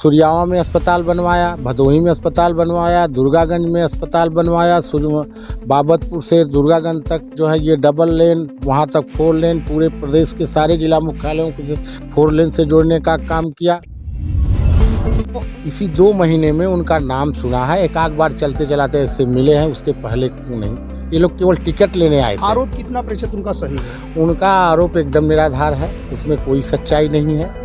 सुरियावा में अस्पताल बनवाया, भदोही में अस्पताल बनवाया, दुर्गागंज में अस्पताल बनवाया, बाबतपुर से दुर्गागंज तक जो है ये डबल लेन, वहाँ तक 4 लेन, पूरे प्रदेश के सारे जिला मुख्यालयों को 4 लेन से जोड़ने का काम किया। इसी 2 महीने में उनका नाम सुना है, एक आध बार चलते चलाते ऐसे मिले हैं, उसके पहले क्यों नहीं। ये लोग केवल टिकट लेने आए थे। आरोप कितना प्रतिशत उनका सही है? उनका आरोप एकदम निराधार है, इसमें कोई सच्चाई नहीं है।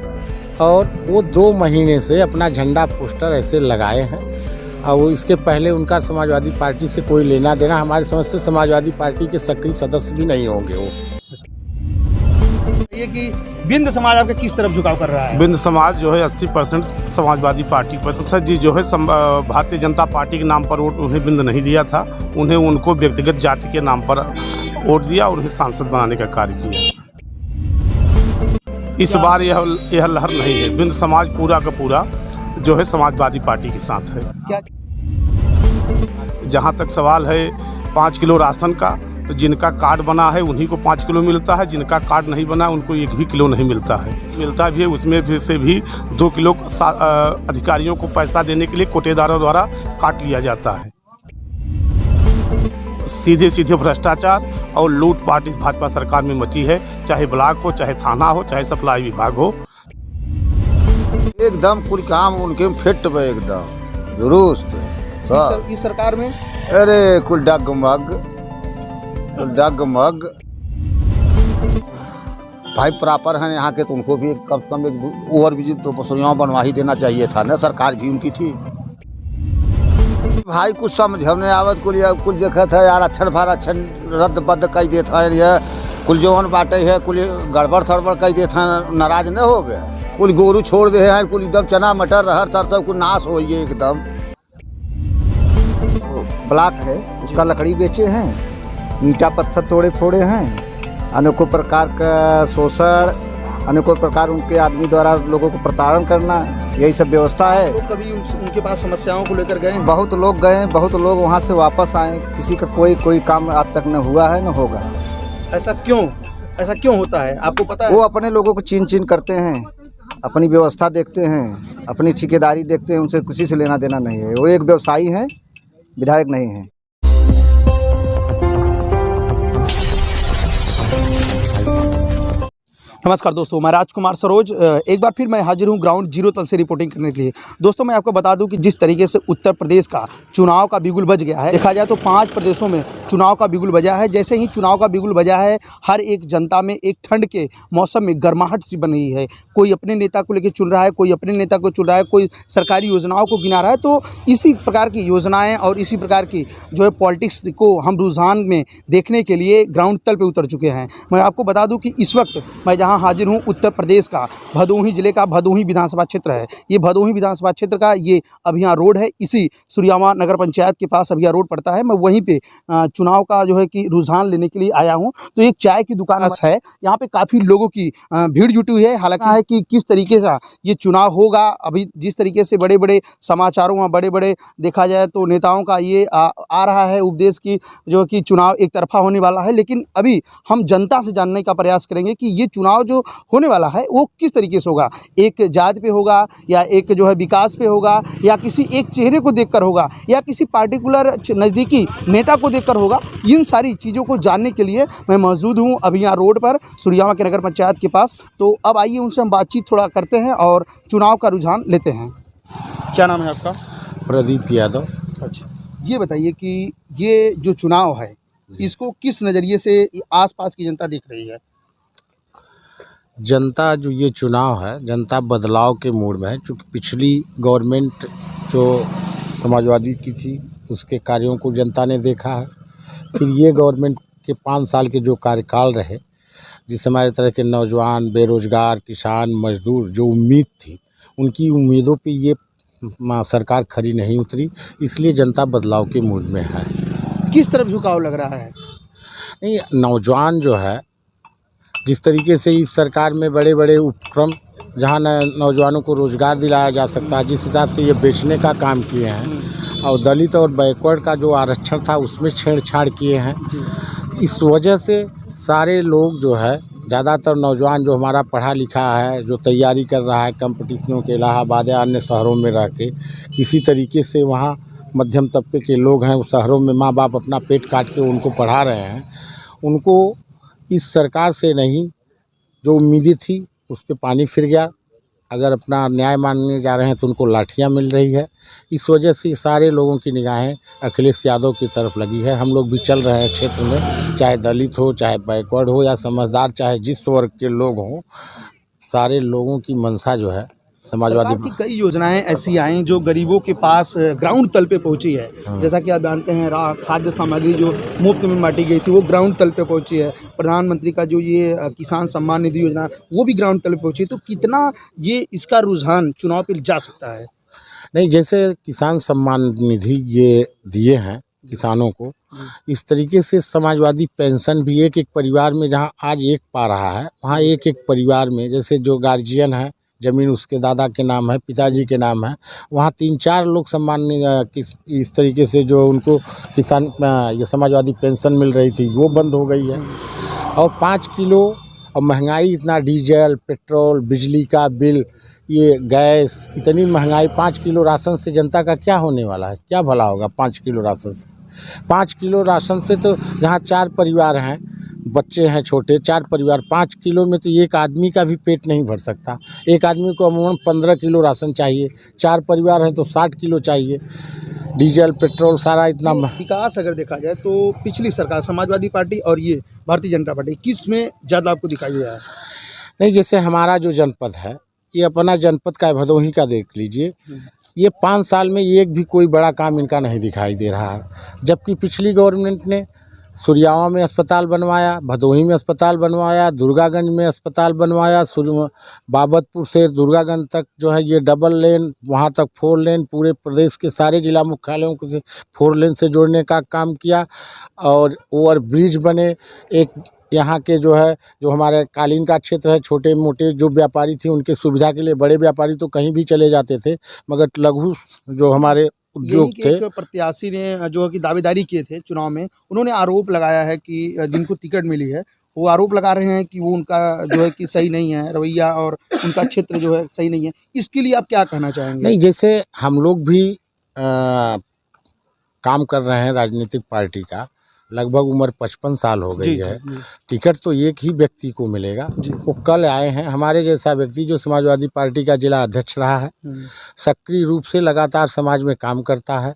और वो 2 महीने से अपना झंडा पोस्टर ऐसे लगाए हैं और वो इसके पहले उनका समाजवादी पार्टी से कोई लेना देना, हमारी समझ से समाजवादी पार्टी के सक्रिय सदस्य भी नहीं होंगे। वो ये कि बिंद समाज आपके किस तरफ झुकाव कर रहा है? बिंद समाज जो है 80% समाजवादी पार्टी पर। सर जी जो है भारतीय जनता पार्टी के नाम पर वोट उन्हें बिंद नहीं दिया था, उन्हें उनको व्यक्तिगत जाति के नाम पर वोट दिया और उन्हें सांसद बनाने का कार्य किया। इस बार यह लहर नहीं है, बिंद समाज पूरा का पूरा जो है समाजवादी पार्टी के साथ है। क्या? जहाँ तक सवाल है 5 किलो राशन का, तो जिनका कार्ड बना है उन्हीं को 5 किलो मिलता है, जिनका कार्ड नहीं बना उनको 1 भी किलो नहीं मिलता है। मिलता भी है उसमें फिर से भी 2 किलो अधिकारियों को पैसा देने के लिए कोटेदारों द्वारा काट लिया जाता है। सीधे सीधे भ्रष्टाचार और लूटपाट इस भाजपा सरकार में मची है, चाहे ब्लॉक हो, चाहे थाना हो, चाहे सप्लाई विभाग हो। एकदम कुल काम उनके फिट पे एकदम दुरुस्त। इस सरकार में अरे कुल डगमग भाई प्रॉपर हैं यहाँ के, तो उनको भी कम से कम एक ओवरब्रिज तो बसुरियाँ बनवा ही देना चाहिए था ना, सरकार भी उनकी थी। भाई कुछ समझ हमने आवत कुल देखा था यार, अच्छन भार अच्छन रद्द बद्द कह देता है, ये कुल जौन बाटे है कुल गड़बड़ सड़बड़ कह देता है, नाराज न हो गए। कुल गोरू छोड़ दे हैं, कुल एकदम चना मटर रहर सरसों कुल नाश हो गए एकदम। ब्लॉक है उसका लकड़ी बेचे हैं, ईंटा पत्थर तोड़े फोड़े हैं, अनेकों प्रकार का शोषण, अनेकों प्रकार उनके आदमी द्वारा लोगों को प्रताड़न करना, यही सब व्यवस्था है। तो कभी उनके पास समस्याओं को लेकर गए? बहुत लोग गए, बहुत लोग वहाँ से वापस आए, किसी का कोई काम आज तक न हुआ है न होगा। ऐसा क्यों होता है आपको पता है? वो अपने लोगों को चीन करते हैं, अपनी व्यवस्था देखते हैं, अपनी ठेकेदारी देखते हैं, उनसे किसी से लेना देना नहीं है। वो एक व्यवसायी हैं, विधायक नहीं है। नमस्कार दोस्तों, मैं राजकुमार सरोज एक बार फिर मैं हाजिर हूं ग्राउंड जीरो तल से रिपोर्टिंग करने के लिए। दोस्तों मैं आपको बता दूं कि जिस तरीके से उत्तर प्रदेश का चुनाव का बिगुल बज गया है, देखा जाए तो 5 प्रदेशों में चुनाव का बिगुल बजा है। जैसे ही चुनाव का बिगुल बजा है, हर एक जनता में एक ठंड के मौसम में गर्माहट सी बन रही है। कोई अपने नेता को लेकर चुन रहा है, कोई अपने नेता को चुन रहा है, कोई सरकारी योजनाओं को गिना रहा है। तो इसी प्रकार की योजनाएँ और इसी प्रकार की जो है पॉलिटिक्स को हम रुझान में देखने के लिए ग्राउंड तल पर उतर चुके हैं। मैं आपको बता दूँ कि इस वक्त मैं जहाँ हाजिर हूँ उत्तर प्रदेश का भदोही जिले का भदोही विधानसभा क्षेत्र है। ये भदोही विधानसभा क्षेत्र का ये अभियान रोड है, इसी सुरियावा नगर पंचायत के पास अभियान रोड पड़ता है। मैं वहीं पे चुनाव का जो है कि रुझान लेने के लिए आया हूँ। तो एक चाय की दुकान है, यहाँ पे काफ़ी लोगों की भीड़ जुटी हुई है। हालांकि है कि किस तरीके से ये चुनाव होगा, अभी जिस तरीके से बड़े बड़े समाचारों में बड़े बड़े देखा जाए तो नेताओं का ये आ रहा है उपदेश की जो कि चुनाव एक तरफा होने वाला है। लेकिन अभी हम जनता से जानने का प्रयास करेंगे कि ये चुनाव जो होने वाला है वो किस तरीके से होगा, एक जाति पे होगा या एक जो है विकास पे होगा या किसी एक चेहरे को देखकर होगा या किसी पार्टिकुलर नज़दीकी नेता को देखकर होगा। इन सारी चीज़ों को जानने के लिए मैं मौजूद हूँ अभी यहाँ रोड पर सुरियावा के नगर पंचायत के पास। तो अब आइए उनसे हम बातचीत थोड़ा करते हैं और चुनाव का रुझान लेते हैं। क्या नाम है आपका? प्रदीप यादव। अच्छा, ये बताइए कि ये जो चुनाव है इसको किस नज़रिए से आसपास की जनता देख रही है? जनता जो ये चुनाव है, जनता बदलाव के मूड में है। चूँकि पिछली गवर्नमेंट जो समाजवादी की थी उसके कार्यों को जनता ने देखा है, फिर ये गवर्नमेंट के 5 साल के जो कार्यकाल रहे, जिस हमारे तरह के नौजवान, बेरोजगार, किसान, मजदूर जो उम्मीद थी, उनकी उम्मीदों पे ये सरकार खरी नहीं उतरी, इसलिए जनता बदलाव के मूड में है। किस तरफ झुकाव लग रहा है? नहीं, नौजवान जो है, जिस तरीके से इस सरकार में बड़े बड़े उपक्रम जहाँ नौजवानों को रोज़गार दिलाया जा सकता है, जिस हिसाब से ये बेचने का काम किए हैं और दलित और बैकवर्ड का जो आरक्षण था उसमें छेड़छाड़ किए हैं, इस वजह से सारे लोग जो है ज़्यादातर नौजवान जो हमारा पढ़ा लिखा है, जो तैयारी कर रहा है कंपटीशनों के, इलाहाबाद या अन्य शहरों में रह के किसी तरीके से वहाँ मध्यम तबके के लोग हैं, उस शहरों में माँ बाप अपना पेट काट के उनको पढ़ा रहे हैं, उनको इस सरकार से नहीं जो उम्मीदें थी उस पे पानी फिर गया। अगर अपना न्याय मांगने जा रहे हैं तो उनको लाठियां मिल रही है। इस वजह से सारे लोगों की निगाहें अखिलेश यादव की तरफ लगी है। हम लोग भी चल रहे हैं क्षेत्र में, चाहे दलित हो, चाहे बैकवर्ड हो या समझदार, चाहे जिस वर्ग के लोग हों, सारे लोगों की मंशा जो है समाजवादी सरकार की कई योजनाएं ऐसी आई जो गरीबों के पास ग्राउंड तल पे पहुंची है। जैसा कि आप जानते हैं, खाद्य सामग्री जो मुफ्त में बांटी गई थी वो ग्राउंड तल पे पहुंची है। प्रधानमंत्री का जो ये किसान सम्मान निधि योजना वो भी ग्राउंड तल पे पहुंची है। तो कितना ये इसका रुझान चुनाव पे जा सकता है? नहीं, जैसे किसान सम्मान निधि ये दिए हैं किसानों को, इस तरीके से समाजवादी पेंशन भी एक एक परिवार में, जहां आज एक पा रहा है वहां एक एक परिवार में, जैसे जो गार्जियन है, ज़मीन उसके दादा के नाम है, पिताजी के नाम है, वहाँ 3-4 लोग सम्मान इस तरीके से जो उनको किसान ये समाजवादी पेंशन मिल रही थी वो बंद हो गई है। और 5 किलो, और महंगाई इतना, डीजल, पेट्रोल, बिजली का बिल, ये गैस, इतनी महंगाई, 5 किलो राशन से जनता का क्या होने वाला है? क्या भला होगा 5 किलो राशन से? 5 किलो राशन से तो जहाँ 4 परिवार हैं, बच्चे हैं छोटे, 4 परिवार, 5 किलो में तो एक आदमी का भी पेट नहीं भर सकता। एक आदमी को अमूमन 15 किलो राशन चाहिए, 4 परिवार हैं तो 60 किलो चाहिए। डीजल, पेट्रोल सारा इतना विकास अगर देखा जाए तो पिछली सरकार समाजवादी पार्टी और ये भारतीय जनता पार्टी, किस में ज़्यादा आपको दिखाई दे रहा है? नहीं, जैसे हमारा जो जनपद है, ये अपना जनपद का भदोही का देख लीजिए, ये 5 साल में एक भी कोई बड़ा काम इनका नहीं दिखाई दे रहा है। जबकि पिछली गवर्नमेंट ने सुरयावा में अस्पताल बनवाया, भदोही में अस्पताल बनवाया, दुर्गागंज में अस्पताल बनवाया, बाबतपुर से दुर्गागंज तक जो है ये डबल लेन, वहाँ तक 4 लेन, पूरे प्रदेश के सारे जिला मुख्यालयों को 4 लेन से जोड़ने का काम किया। और ओवर ब्रिज बने, एक यहाँ के जो है, जो हमारे कालीन का क्षेत्र है, छोटे मोटे जो व्यापारी थे उनके सुविधा के लिए, बड़े व्यापारी तो कहीं भी चले जाते थे, मगर लघु जो हमारे उद्योग थे, एक प्रत्याशी ने जो है कि दावेदारी किए थे चुनाव में, उन्होंने आरोप लगाया है कि जिनको टिकट मिली है वो आरोप लगा रहे हैं कि वो उनका जो है कि सही नहीं है रवैया, और उनका क्षेत्र जो है सही नहीं है। इसके लिए आप क्या कहना चाहेंगे? नहीं, जैसे हम लोग भी काम कर रहे हैं राजनीतिक पार्टी का, लगभग उम्र 55 साल हो गई है। टिकट तो एक ही व्यक्ति को मिलेगा। वो कल आए हैं, हमारे जैसा व्यक्ति जो समाजवादी पार्टी का जिला अध्यक्ष रहा है, सक्रिय रूप से लगातार समाज में काम करता है,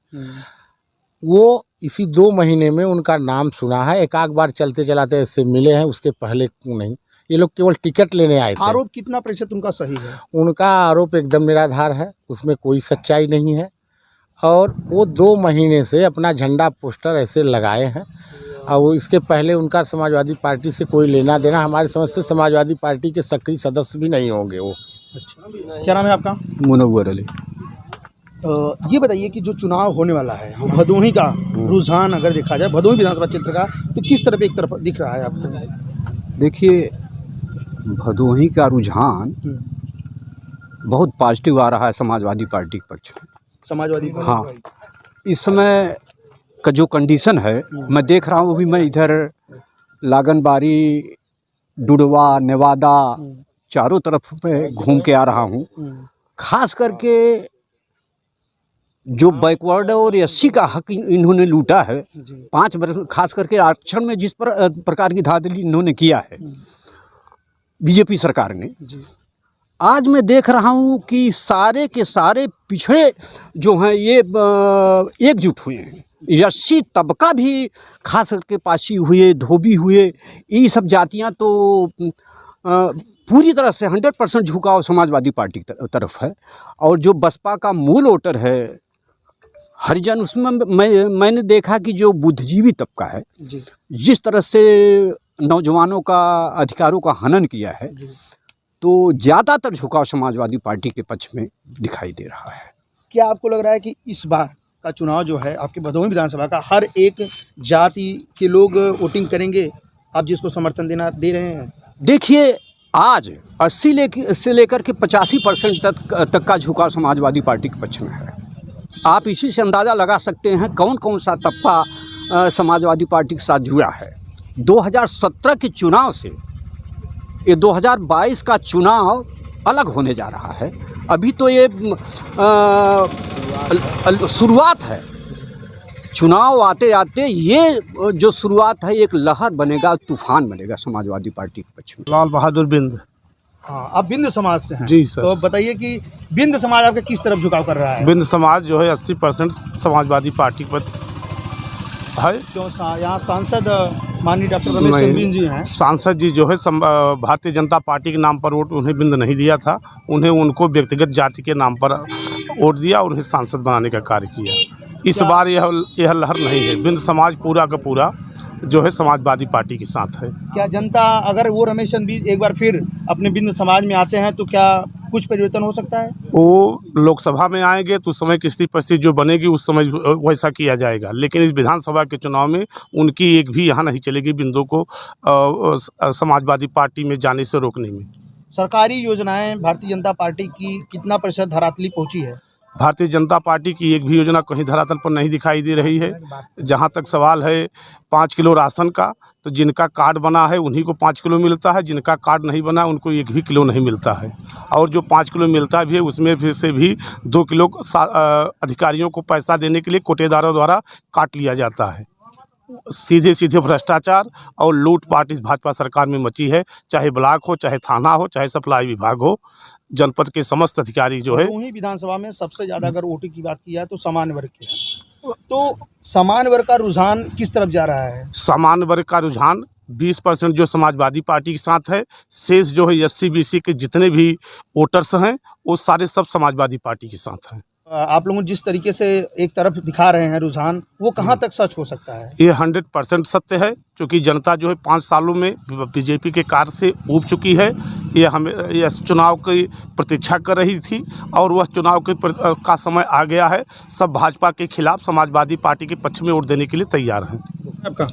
वो इसी 2 महीने में उनका नाम सुना है। एक आध बार चलते चलाते ऐसे मिले हैं, उसके पहले क्यों नहीं। ये लोग केवल टिकट लेने आए थे। आरोप कितना प्रतिशत उनका सही है? उनका आरोप एकदम निराधार है, उसमें कोई सच्चाई नहीं है। और वो 2 महीने से अपना झंडा पोस्टर ऐसे लगाए हैं, और वो इसके पहले उनका समाजवादी पार्टी से कोई लेना देना, हमारी समझ से समाजवादी पार्टी के सक्रिय सदस्य भी नहीं होंगे वो। अच्छा, क्या नाम है आपका? मुनव्वर अली। ये बताइए कि जो चुनाव होने वाला है भदोही का रुझान अगर देखा जाए, भदोही विधानसभा क्षेत्र का, तो किस तरफ एक तरफ दिख रहा है आपको? देखिए, भदोही का रुझान बहुत पॉजिटिव आ रहा है समाजवादी पार्टी के पक्ष में। समाजवादी हाँ, इस समय का जो कंडीशन है मैं देख रहा हूँ, अभी मैं इधर लागनबारी, डुडवा, नेवादा चारों तरफ में घूम के आ रहा हूँ। खास करके जो बैकवर्ड और एससी का हक इन्होंने लूटा है 5 वर्ष, खास करके आरक्षण में जिस प्रकार की धांधली इन्होंने किया है बीजेपी सरकार ने, आज मैं देख रहा हूँ कि सारे के सारे पिछड़े जो हैं ये एकजुट हुए हैं। एससी तबका भी खास करके पासी हुए, धोबी हुए, ये सब जातियाँ तो पूरी तरह से 100% झुकाव समाजवादी पार्टी की तरफ है। और जो बसपा का मूल वोटर है हरिजन, उसमें मैंने देखा कि जो बुद्धिजीवी तबका है, जिस तरह से नौजवानों का अधिकारों का हनन किया है, तो ज़्यादातर झुकाव समाजवादी पार्टी के पक्ष में दिखाई दे रहा है। क्या आपको लग रहा है कि इस बार का चुनाव जो है आपके भदोही विधानसभा का, हर एक जाति के लोग वोटिंग करेंगे, आप जिसको समर्थन दे रहे हैं? देखिए, आज 80 से लेकर के 85% तक का झुकाव समाजवादी पार्टी के पक्ष में है। आप इसी से अंदाज़ा लगा सकते हैं कौन कौन सा तबका समाजवादी पार्टी के साथ जुड़ा है। 2017 के चुनाव से ये 2022 का चुनाव अलग होने जा रहा है। अभी तो ये शुरुआत है। चुनाव आते आते ये जो शुरुआत है, एक लहर बनेगा, तूफान बनेगा समाजवादी पार्टी के पक्ष में। लाल बहादुर बिंद। हाँ, आप बिंद समाज से हैं। जी सर। तो बताइए कि बिंद समाज आपका किस तरफ झुकाव कर रहा है? बिंद समाज जो है 80% समाजवादी पार्टी पर है। क्यों यहाँ सांसद माननीय डॉक्टर रमेश चंद्र जी हैं। सांसद जी जो है भारतीय जनता पार्टी के नाम पर वोट उन्हें बिंद नहीं दिया था, उनको व्यक्तिगत जाति के नाम पर वोट दिया, उन्हें सांसद बनाने का कार्य किया। इस बार यह लहर नहीं है। बिंद समाज पूरा का पूरा जो है समाजवादी पार्टी के साथ है। क्या जनता, अगर वो रमेश चंद्र जी एक बार फिर अपने बिंद समाज में आते हैं तो क्या कुछ परिवर्तन हो सकता है? वो लोकसभा में आएंगे तो उस समय किसी परिस्थिति जो बनेगी उस समय वैसा किया जाएगा, लेकिन इस विधानसभा के चुनाव में उनकी एक भी यहाँ नहीं चलेगी बिंदु को समाजवादी पार्टी में जाने से रोकने में। सरकारी योजनाएं भारतीय जनता पार्टी की कितना प्रतिशत धरातली पहुंची है? भारतीय जनता पार्टी की एक भी योजना कहीं धरातल पर नहीं दिखाई दे रही है। जहाँ तक सवाल है 5 किलो राशन का, तो जिनका कार्ड बना है उन्हीं को 5 किलो मिलता है, जिनका कार्ड नहीं बना उनको एक भी किलो नहीं मिलता है। और जो 5 किलो मिलता भी है उसमें फिर से भी 2 किलो अधिकारियों को पैसा देने के लिए कोटेदारों द्वारा काट लिया जाता है। सीधे सीधे भ्रष्टाचार और लूटपाट इस भाजपा सरकार में मची है, चाहे ब्लॉक हो, चाहे थाना हो, चाहे सप्लाई विभाग हो। जनपद के समस्त अधिकारी जो है, वहीं विधानसभा में सबसे ज़्यादा अगर वोटिंग की बात की जाए तो सामान्य वर्ग के हैं। तो सामान्य वर्ग का रुझान किस तरफ जा रहा है? सामान्य वर्ग का रुझान 20% जो समाजवादी पार्टी के साथ है, शेष जो है SC BC के जितने भी वोटर्स हैं वो सारे सब समाजवादी पार्टी के साथ हैं। आप लोग जिस तरीके से एक तरफ दिखा रहे हैं रुझान, वो कहाँ तक सच हो सकता है? ये 100% सत्य है, क्योंकि जनता जो है 5 सालों में बीजेपी के कार्य से ऊब चुकी है। ये चुनाव की प्रतीक्षा कर रही थी और वह चुनाव का समय आ गया है। सब भाजपा के खिलाफ समाजवादी पार्टी के पक्ष में वोट देने के लिए तैयार हैं। आपका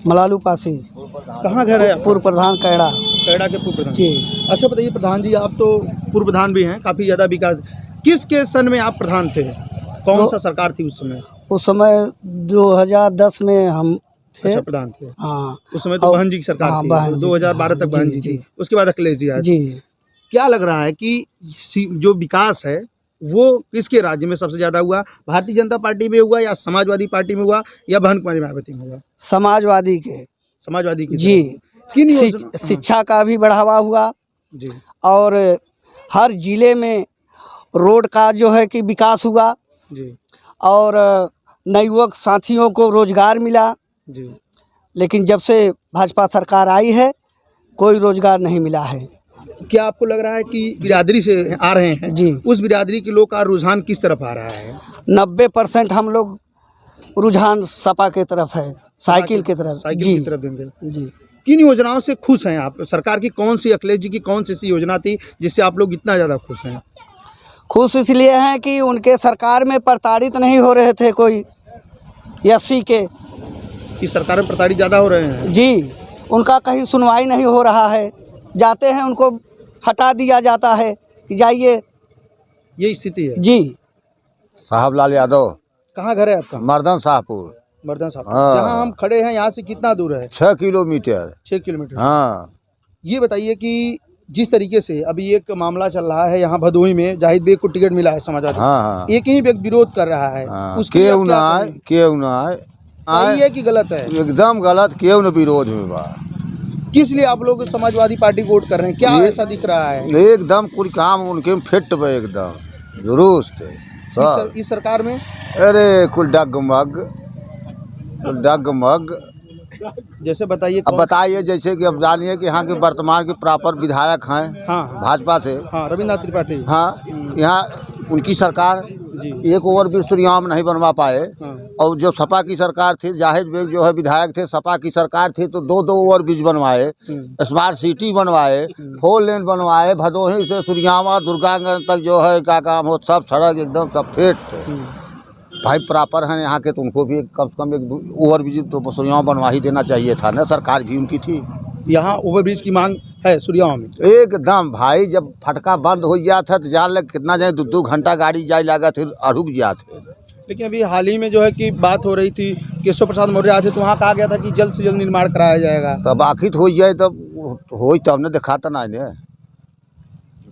मलालू पासी, कहाँ घर है? पूर्व प्रधान कैड़ा। कैड़ा के पूर्व प्रधान जी। अच्छा बताइए प्रधान जी, आप तो पूर्व प्रधान भी हैं, काफ़ी ज़्यादा विकास। किसके सन में आप प्रधान थे? कौन सा सरकार थी उस समय? उस समय 2010 में हम थे। अच्छा, प्रधान थे। हाँ, उस समय तो बहन जी की सरकार हाँ, थी। बहन जी, 2012 तक बहन जी थी, उसके बाद अखिलेश जी आए। जी। क्या लग रहा है कि जो विकास है वो किसके राज्य में सबसे ज़्यादा हुआ? भारतीय जनता पार्टी में हुआ या समाजवादी पार्टी में हुआ या बहन कुमारी मायावती में हुआ? समाजवादी के। समाजवादी की जी। किन योजना? शिक्षा का भी बढ़ावा हुआ जी। और हर जिले में रोड का जो है कि विकास हुआ जी। और नवयुवक साथियों को रोजगार मिला। जी। लेकिन जब से भाजपा सरकार आई है कोई रोजगार नहीं मिला है। क्या आपको लग रहा है कि बिरादरी से आ रहे हैं जी, उस बिरादरी के लोग का रुझान किस तरफ आ रहा है? 90% हम लोग रुझान सपा के तरफ है, साइकिल की तरफ। साइकिल जी की तरफ देंगे। जी। किन योजनाओं से खुश हैं आप? सरकार की कौन सी, अखिलेश जी की कौन सी ऐसी योजना थी जिससे आप लोग इतना ज़्यादा खुश हैं? खुश इसलिए हैं कि उनके सरकार में प्रताड़ित नहीं हो रहे थे कोई SC के। कि सरकार में प्रताड़ित ज़्यादा हो रहे हैं? जी, उनका कहीं सुनवाई नहीं हो रहा है। जाते हैं उनको हटा दिया जाता है कि जाइए। ये स्थिति है जी। साहब लाल यादव। कहाँ घर है आपका? मर्दन शाहपुर। मर्दन साहब। हाँ। जहाँ हम खड़े हैं यहाँ से कितना दूर है? 6 किलोमीटर। 6 किलोमीटर। हाँ। ये बताइए कि जिस तरीके से अभी एक मामला चल रहा है यहाँ भदोही में, जाहिद बेग को टिकट मिला है समाजवादी। हाँ, हाँ। एक ही व्यक्ति विरोध कर रहा है। हाँ। उसके लिए आप क्यों क्या ना आए? कहेंगे? क्यों ना आए? सही है कि गलत है? एकदम गलत। क्यों न विरोध में बा? किस लिए आप लोग समाजवादी पार्टी को वोट कर रहे हैं? क्या ऐसा दिख रहा है एकदम कुछ काम उनके में फिट बा, एकदम दुरुस्त सब। इस सरकार में? अरे कुल डगमग डगमग। जैसे बताइए। अब बताइए, जैसे कि अब जानिए कि यहाँ के वर्तमान के प्रॉपर विधायक हैं हाँ। भाजपा से। हाँ, रविन्द्रनाथ त्रिपाठी। हाँ, यहाँ उनकी सरकार जी। एक ओवरब्रिज सूर्याम नहीं बनवा पाए। हाँ। और जो सपा की सरकार थी, जाहिद बेग जो है विधायक थे, सपा की सरकार थी तो 2 ओवरब्रिज बनवाए, स्मार्ट सिटी बनवाए, 4 लेन बनवाए, भदोही से सूर्यामा दुर्गागंज तक जो है क्या काम हो, सब सड़क एकदम सब फिट। भाई प्रॉपर हैं यहाँ के, तो उनको भी कम से कम एक ओवरब्रिज तो सूर्यामा बनवा ही देना चाहिए था ना। सरकार भी उनकी थी। यहाँ ओवरब्रिज की मांग है सूर्यामा में? एकदम भाई, जब फटका बंद हो गया था तो जान लग कितना जाए 2 घंटा गाड़ी जाए लगा थे, रुक गया थे। लेकिन अभी हाल ही में जो है कि बात हो रही थी, केशव प्रसाद मौर्य आए थे तो वहाँ कहा गया था कि जल्द से जल्द निर्माण कराया जाएगा। तब आखिर हो जाए तब हो तब ने देखा तो नहीं ने।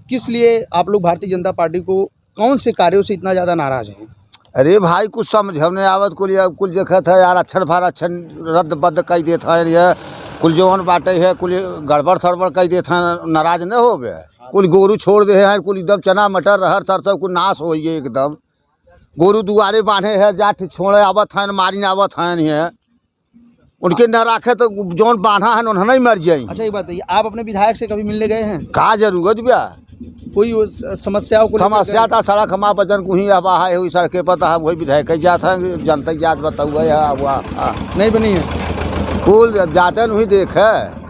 किस लिए आप लोग भारतीय जनता पार्टी को कौन से कार्यों से इतना ज़्यादा नाराज हैं? अरे भाई कुछ समझ हमने आवत कुल देखा था यार, अच्छन भार अच्छन रद्द बद्द कई देता है ये, कुल जौन बाटे है कुल गड़बड़ सड़बड़ कई देता है, नाराज न हो गए। कुल गोरू छोड़ दे हैं, कुल एकदम चना मटर रहर सरसों कुल नाश हो गए एकदम। गोरू दुआरे बांधे है, जाट छोड़े आवत हैं, मारी आवत हैं ये, उनके न राखे तो जौन बांधा है उन्हें नहीं मर जाए। अच्छा एक बात बताइए, आप अपने विधायक से कभी मिलने गए हैं? का जरूरत बया कोई समस्याओं को लेकर समस्या था सड़क हमारा बचन को ही अब है हुई सड़कें पता है वही विधायक जाता है, जनता याद बताऊँ नहीं बनी है? कुल जाते नहीं देख है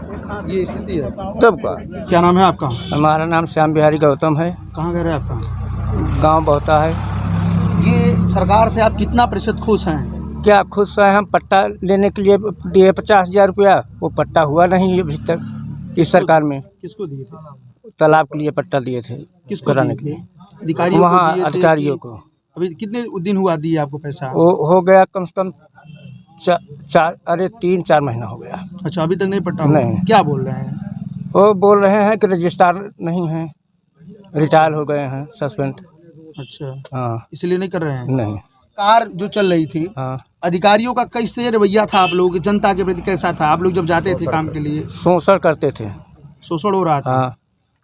ये स्थिति है तब का। क्या नाम है आपका? हमारा नाम श्याम बिहारी गौतम है। कहाँ घर है आपका? गांव बहुता है। ये सरकार से आप कितना प्रतिशत खुश हैं? क्या खुश है? हम पट्टा लेने के लिए दिए 50,000 रुपया, वो पट्टा हुआ नहीं अभी तक इस सरकार में। किसको दिए थे? तालाब के लिए पट्टा दिए थे किसको कराने दिए के लिए, अधिकारियों को वहाँ दिए थे अधिकारियों कि- को। अभी कितने दिन हुआ दिए आपको पैसा? वो हो गया कम से कम 3-4 महीना हो गया। अच्छा अभी तक नहीं पट्टा हुआ? नहीं। क्या बोल रहे हैं? वो बोल रहे हैं कि रजिस्ट्रार नहीं है, रिटायर हो गए हैं, सस्पेंड। अच्छा हाँ इसलिए नहीं कर रहे हैं? नहीं। कार जो चल रही थी, हाँ अधिकारियों का कैसे रवैया था आप लोगों के, जनता के प्रति कैसा था? आप लोग जब जाते थे काम के लिए शोषण करते थे। शोषण हो रहा था। हाँ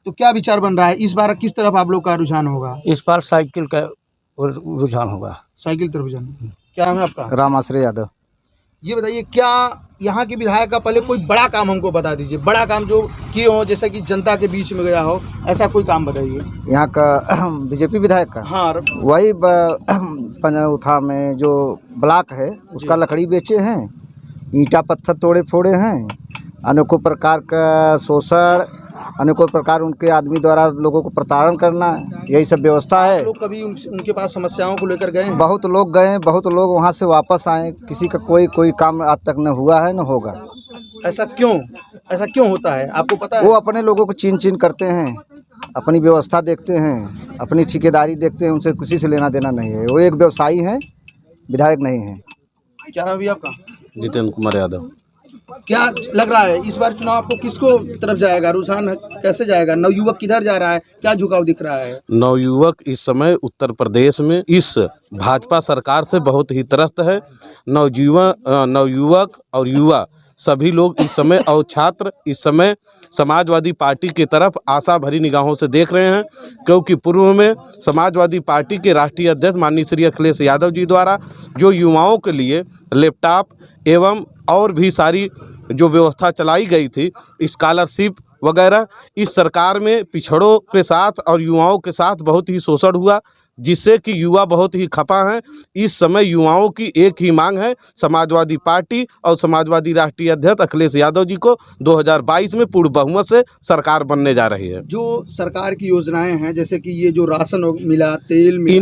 तो क्या विचार बन रहा है इस बार, किस तरफ आप लोग का रुझान होगा? इस बार साइकिल का रुझान होगा। साइकिल तरफ रुझान। क्या नाम है आपका? राम आश्रय यादव। ये बताइए, क्या यहाँ के विधायक का पहले कोई बड़ा काम हमको बता दीजिए, बड़ा काम जो किए हो, जैसे कि जनता के बीच में गया हो, ऐसा कोई काम बताइए। यहाँ का बीजेपी विधायक का हाँ वही पनौथा में जो ब्लॉक है उसका लकड़ी बेचे हैं, ईंटा पत्थर तोड़े फोड़े हैं, अनेकों प्रकार का शोषण, अनेकों प्रकार उनके आदमी द्वारा लोगों को प्रताड़न करना, यही सब व्यवस्था है। लोग कभी उनके पास समस्याओं को लेकर गए हैं? बहुत लोग गए, बहुत लोग वहाँ से वापस आए, किसी का कोई काम आज तक न हुआ है न होगा। ऐसा क्यों होता है आपको पता है? वो अपने लोगों को चीन करते हैं, अपनी व्यवस्था देखते हैं, अपनी ठेकेदारी देखते हैं, उनसे किसी से लेना देना नहीं है। वो एक व्यवसायी हैं, विधायक नहीं है। क्या नाम है आपका? जितेंद्र कुमार यादव। क्या लग रहा है इस बार चुनाव आपको किसको तरफ जाएगा, रुझान कैसे जाएगा? नवयुवक किधर जा रहा है, क्या झुकाव दिख रहा है? नवयुवक इस समय उत्तर प्रदेश में इस भाजपा सरकार से बहुत ही त्रस्त है। नवयुवक और युवा सभी लोग इस समय और छात्र इस समय समाजवादी पार्टी की तरफ आशा भरी निगाहों से देख रहे हैं, क्योंकि पूर्व में समाजवादी पार्टी के राष्ट्रीय अध्यक्ष माननीय श्री अखिलेश यादव जी द्वारा जो युवाओं के लिए लैपटॉप एवं और भी सारी जो व्यवस्था चलाई गई थी, स्कॉलरशिप वगैरह, इस सरकार में पिछड़ों के साथ और युवाओं के साथ बहुत ही शोषण हुआ, जिससे कि युवा बहुत ही खफा हैं। इस समय युवाओं की एक ही मांग है, समाजवादी पार्टी और समाजवादी राष्ट्रीय अध्यक्ष अखिलेश यादव जी को 2022 में पूर्ण बहुमत से सरकार बनने जा रही है। जो सरकार की योजनाएं हैं, जैसे कि ये जो राशन मिला, तेल मिला,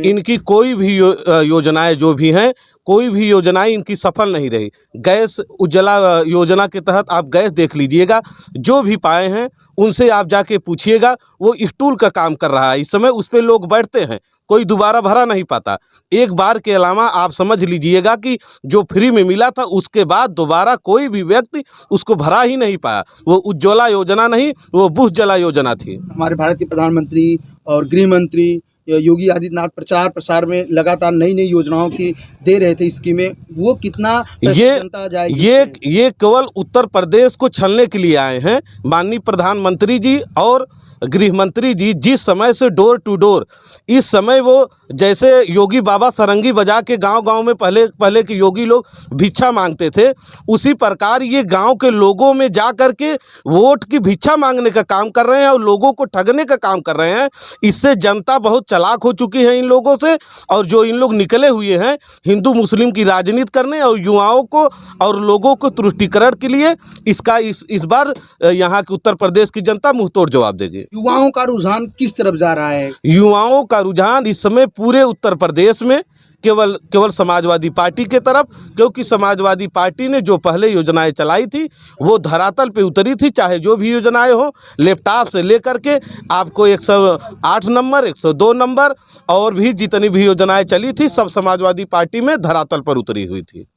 इनकी कोई भी योजनाएं जो भी हैं, कोई भी योजनाएं इनकी सफल नहीं रही। गैस उज्ज्वला योजना के तहत आप गैस देख लीजिएगा, जो भी पाए हैं उनसे आप जाके पूछिएगा, वो स्टूल का काम कर रहा है इस समय, उस पर लोग बैठते हैं, कोई दोबारा भरा नहीं पाता। एक बार के अलावा आप समझ लीजिएगा कि जो फ्री में मिला था उसके बाद दोबारा कोई भी व्यक्ति उसको भरा ही नहीं पाया। वो उज्ज्वला योजना नहीं, वो बुझजला योजना थी। हमारे भारत के प्रधानमंत्री और गृह मंत्री योगी आदित्यनाथ प्रचार प्रसार में लगातार नई नई योजनाओं की दे रहे थे स्कीमें, वो कितना जनता जाएगी? ये केवल उत्तर प्रदेश को छलने के लिए आए हैं। माननीय प्रधानमंत्री जी और गृह मंत्री जी जिस समय से डोर टू डोर, इस समय वो जैसे योगी बाबा सरंगी बजा के गांव-गांव में पहले के योगी लोग भिक्षा मांगते थे, उसी प्रकार ये गांव के लोगों में जा कर के वोट की भिक्षा मांगने का काम कर रहे हैं और लोगों को ठगने का काम कर रहे हैं। इससे जनता बहुत चालाक हो चुकी है इन लोगों से, और जो इन लोग निकले हुए हैं हिंदू मुस्लिम की राजनीति करने और युवाओं को और लोगों को तुष्टीकरण के लिए, इसका इस बार यहाँ के उत्तर प्रदेश की जनता मुंहतोड़ जवाब देगी। युवाओं का रुझान किस तरफ जा रहा है? युवाओं का रुझान इस समय पूरे उत्तर प्रदेश में केवल समाजवादी पार्टी के तरफ, क्योंकि समाजवादी पार्टी ने जो पहले योजनाएं चलाई थी वो धरातल पे उतरी थी। चाहे जो भी योजनाएं हो, लैपटॉप से लेकर के आपको 108 नंबर, 102 नंबर और भी जितनी भी योजनाएं चली थी, सब समाजवादी पार्टी में धरातल पर उतरी हुई थी।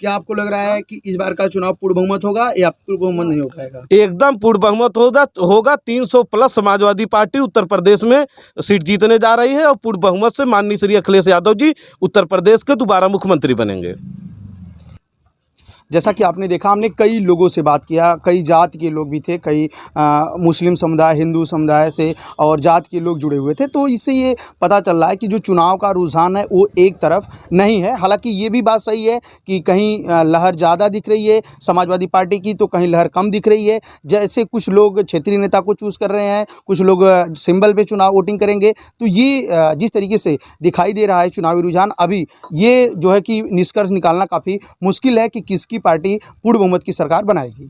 क्या आपको लग रहा है कि इस बार का चुनाव पूर्ण बहुमत होगा या पूर्ण बहुमत नहीं हो पाएगा? एकदम पूर्ण बहुमत होगा 300 प्लस समाजवादी पार्टी उत्तर प्रदेश में सीट जीतने जा रही है और पूर्ण बहुमत से माननीय श्री अखिलेश यादव जी उत्तर प्रदेश के दोबारा मुख्यमंत्री बनेंगे। जैसा कि आपने देखा, हमने कई लोगों से बात किया, कई जात के लोग भी थे, कई मुस्लिम समुदाय, हिंदू समुदाय से और जात के लोग जुड़े हुए थे। तो इससे ये पता चल रहा है कि जो चुनाव का रुझान है वो एक तरफ नहीं है। हालांकि ये भी बात सही है कि कहीं लहर ज़्यादा दिख रही है समाजवादी पार्टी की, तो कहीं लहर कम दिख रही है। जैसे कुछ लोग क्षेत्रीय नेता को चूज़ कर रहे हैं, कुछ लोग सिंबल पे चुनाव वोटिंग करेंगे। तो ये जिस तरीके से दिखाई दे रहा है चुनावी रुझान, अभी ये जो है कि निष्कर्ष निकालना काफ़ी मुश्किल है कि किसकी पार्टी पूर्ण बहुमत की सरकार बनाएगी।